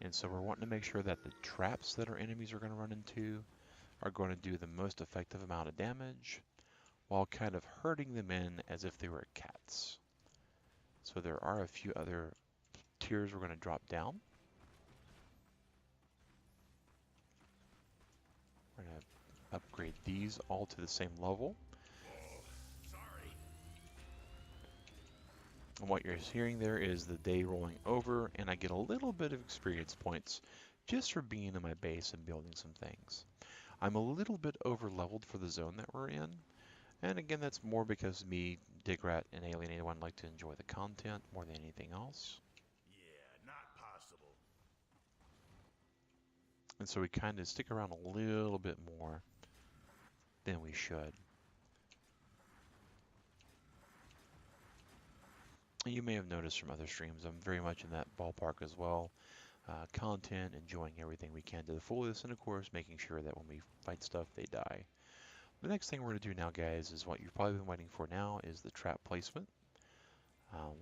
And so we're wanting to make sure that the traps that our enemies are going to run into are going to do the most effective amount of damage while kind of herding them in as if they were cats. So there are a few other tiers we're going to drop down. We're going to upgrade these all to the same level. And what you're hearing there is the day rolling over, and I get a little bit of experience points just for being in my base and building some things. I'm a little bit over leveled for the zone that we're in, and again that's more because me, Digrat, and Alien 81 like to enjoy the content more than anything else. Yeah, not possible. And so we kind of stick around a little bit more than we should. You may have noticed from other streams, I'm very much in that ballpark as well. Content, enjoying everything we can to the fullest, and of course making sure that when we fight stuff, they die. The next thing we're going to do now, guys, is what you've probably been waiting for now, is the trap placement.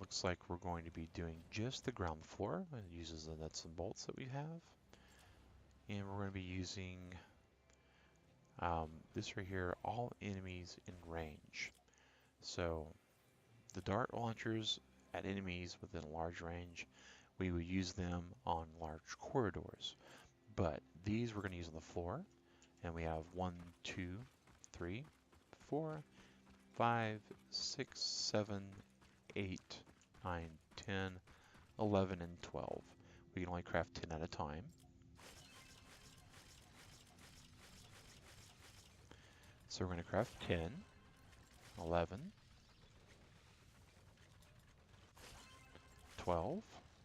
Looks like we're going to be doing just the ground floor. It uses the nuts and bolts that we have. And we're going to be using this right here, all enemies in range. So the dart launchers at enemies within a large range, we would use them on large corridors. But these we're going to use on the floor, and we have 1, 2, 3, 4, 5, 6, 7, 8, 9, 10, 11, and 12. We can only craft 10 at a time. So we're going to craft 10, 11, 12.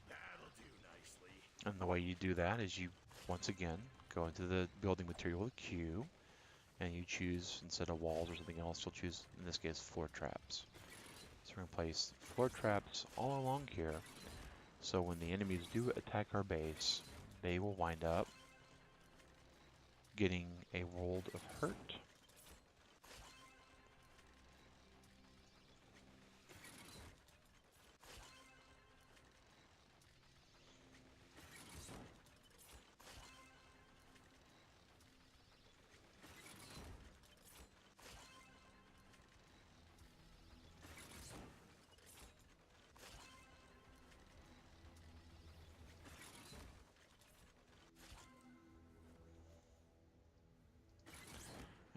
That'll do nicely. And the way you do that is you, once again, go into the building material queue, and you choose, instead of walls or something else, you'll choose, in this case, floor traps. So we're going to place floor traps all along here, so when the enemies do attack our base, they will wind up getting a world of hurt.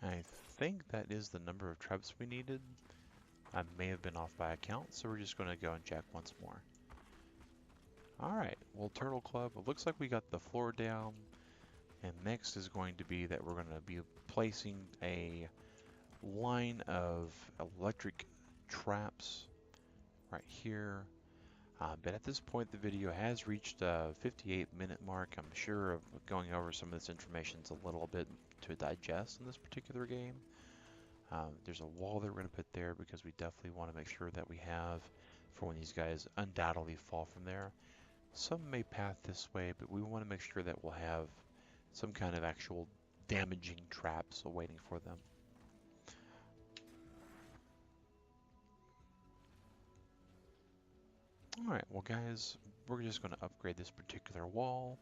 I think that is the number of traps we needed. I may have been off by a count, so we're just going to go and check once more. Alright, well, Turtle Club, it looks like we got the floor down, and next is going to be that we're going to be placing a line of electric traps right here. But at this point, the video has reached a 58-minute mark. I'm sure of going over some of this information is a little bit to digest in this particular game. There's a wall that we're going to put there because we definitely want to make sure that we have for when these guys undoubtedly fall from there. Some may path this way, but we want to make sure that we'll have some kind of actual damaging traps awaiting for them. Alright, well guys, we're just going to upgrade this particular wall.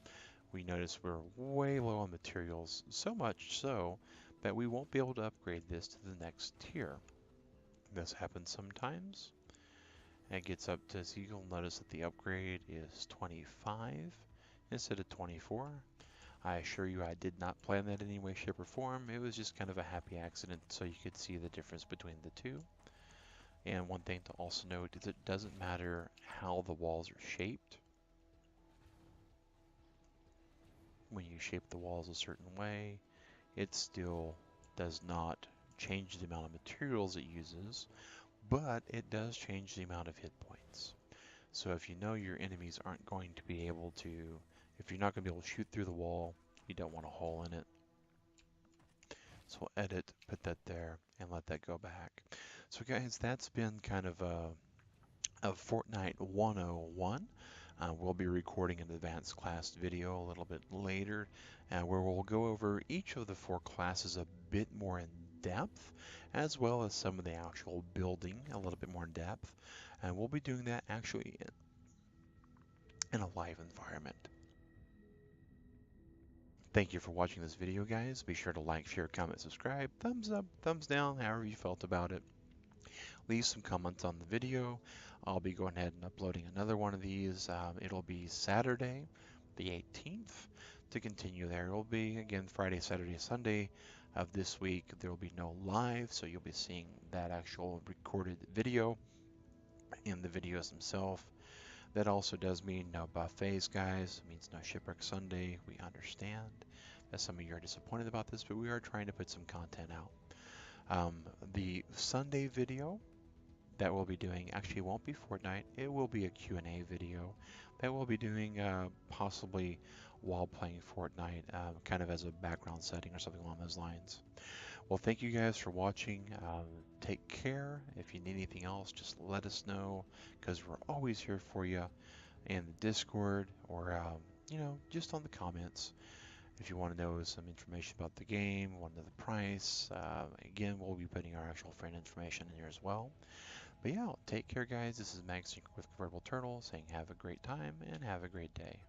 We notice we're way low on materials, so much so that we won't be able to upgrade this to the next tier. This happens sometimes. It gets up to, so you'll notice that the upgrade is 25 instead of 24. I assure you I did not plan that in any way, shape, or form. It was just kind of a happy accident so you could see the difference between the two. And one thing to also note is it doesn't matter how the walls are shaped. When you shape the walls a certain way, it still does not change the amount of materials it uses, but it does change the amount of hit points. So if you know your enemies aren't going to be able to, if you're not going to be able to shoot through the wall, you don't want a hole in it. So we'll edit, put that there, and let that go back. So guys, that's been kind of a Fortnite 101. We'll be recording an advanced class video a little bit later where we'll go over each of the 4 classes a bit more in depth, as well as some of the actual building a little bit more in depth. And we'll be doing that actually in a live environment. Thank you for watching this video, guys. Be sure to like, share, comment, subscribe, thumbs up, thumbs down, however you felt about it. Leave some comments on the video. I'll be going ahead and uploading another one of these. It'll be Saturday, the 18th. To continue there, it'll be again Friday, Saturday, Sunday of this week. There will be no live, so you'll be seeing that actual recorded video in the videos themselves. That also does mean no buffets, guys. It means no Shipwreck Sunday. We understand that some of you are disappointed about this, but we are trying to put some content out. The Sunday video that we'll be doing actually won't be Fortnite. It will be a Q&A video that we'll be doing possibly while playing Fortnite, kind of as a background setting or something along those lines. Well, thank you guys for watching. Take care. If you need anything else, just let us know because we're always here for you in the Discord or just on the comments. If you want to know some information about the game, want to know the price, again, we'll be putting our actual friend information in here as well. But yeah, take care, guys. This is Max with Convertible Turtle saying have a great time and have a great day.